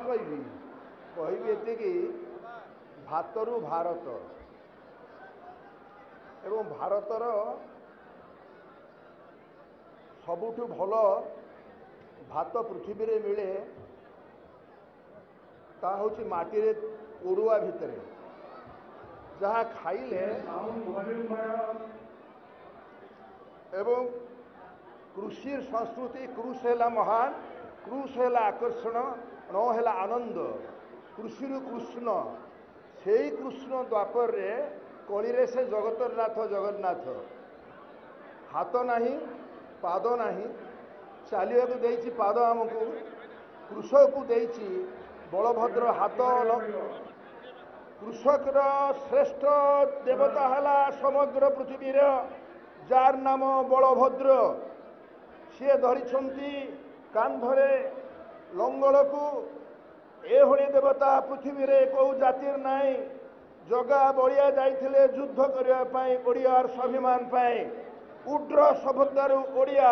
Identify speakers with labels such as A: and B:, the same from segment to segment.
A: कहि एति भातरु भारत एवं भारतर सबुठु भल भात पृथ्वी रे मिले ता हूँ माटी रे ओडुआ भितर जहाँ खाइले एवं कृषि संस्कृति कृष है महान कृष है आकर्षण न है आनंद कृषि कृष्ण से कृष्ण द्वापर रे कली रे से जगतर नाथ जगन्नाथ हाथ नहीं पाद नहीं चलिया को देछि पाद आमको कृषक को देछि बलभद्र हाथ कृषकर श्रेष्ठ देवता है समग्र पृथ्वी जार नाम बलभद्र सी धरी कांधरे लंगल को एभली देवता पृथ्वी रे कौ जातिर नाई जगा बलिया जाइथिले युद्ध करने ओडियार स्वाभिमान पाए उड्र सभ्यतारू ओडिया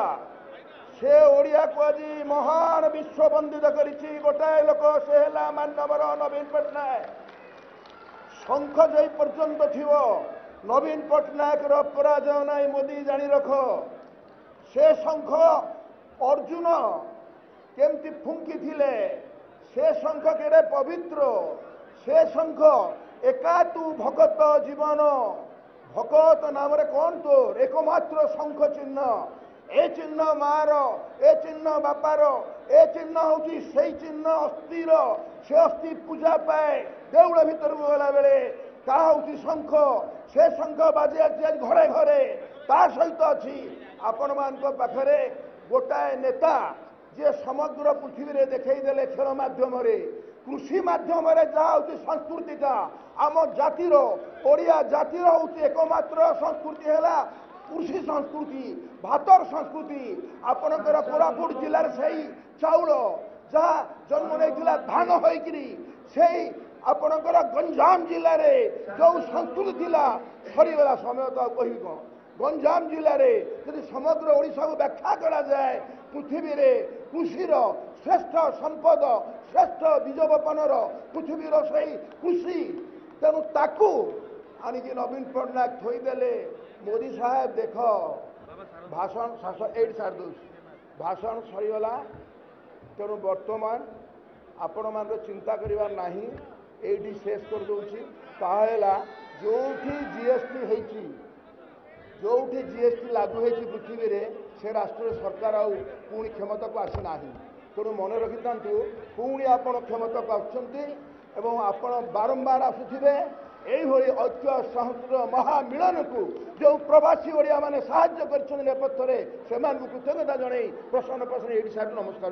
A: से ओडिया को आज महान विश्व वंदित करिछि गोटाए लोक से है मानवर नवीन पट्टनायक शंख जई पर्यंत थिवो नवीन पट्टनायक पराजय नाई मोदी जानी रख से शंख अर्जुन केमती फुंकी थिले से शंख केड़े पवित्र से शंख एका तू भगत जीवन भगत नाम रे कौन तोर एकमात्र शंख चिन्ह ए चिन्ह मार ए चिन्ह बापार ए चिन्ह हूँ से चिन्ह अस्थिर से अस्थि पूजा पाए देउल भीतर को गला बेले ता हूँ शंख से शंख बाजे आज घरे घरे ता सहित अच्छी आपण मान पाखरे गोटाए नेता जे समग्र पृथ्वी रे देखई देले खेल माध्यम कृषि माध्यम जहाँ हूँ संस्कृतिटा आम जातिर ओडिया जातिर हूँ एकमात्र संस्कृति है कृषि संस्कृति भातर संस्कृति आपणकर कोरापुट जिलार से चाउल जहाँ जन्म नहीं धान होकरी से आपणकर गंजाम जिले में जो संस्कृति थिला सरीगला समय तो कह कौन गंजाम जिले में यदि समग्र ओडिशा को व्याख्या करा जाए पृथ्वी रे कृषि श्रेष्ठ संपद श्रेष्ठ बीज बपनर पृथ्वी से कृषि तेणु ताकू आणिकी नवीन पट्टनायक थोईदेले मोदी साहेब देख भाषण एट सारी दौ भाषण सरीगला तेणु बर्तमान आपण मान चिंता करिवार नाही एटी शेष कर दूची ताहेला जोठी जीएसटी हेची जोठी जीएसटी लागू हेची पृथ्वी रे से राष्ट्र सरकार आउ पुणी क्षमता को आसी नाही तेणु मन रखि थांतु पुणी आपण क्षमता को आछंती एवं आपण बारंबार आसुथिबे एभली ऐक्य सहस्र महामिलन को जो प्रवासी ओडिया माने साहाय्य कर नेपथ्य से कृतज्ञता जन प्रसन्न प्रसन्न ये नमस्कार।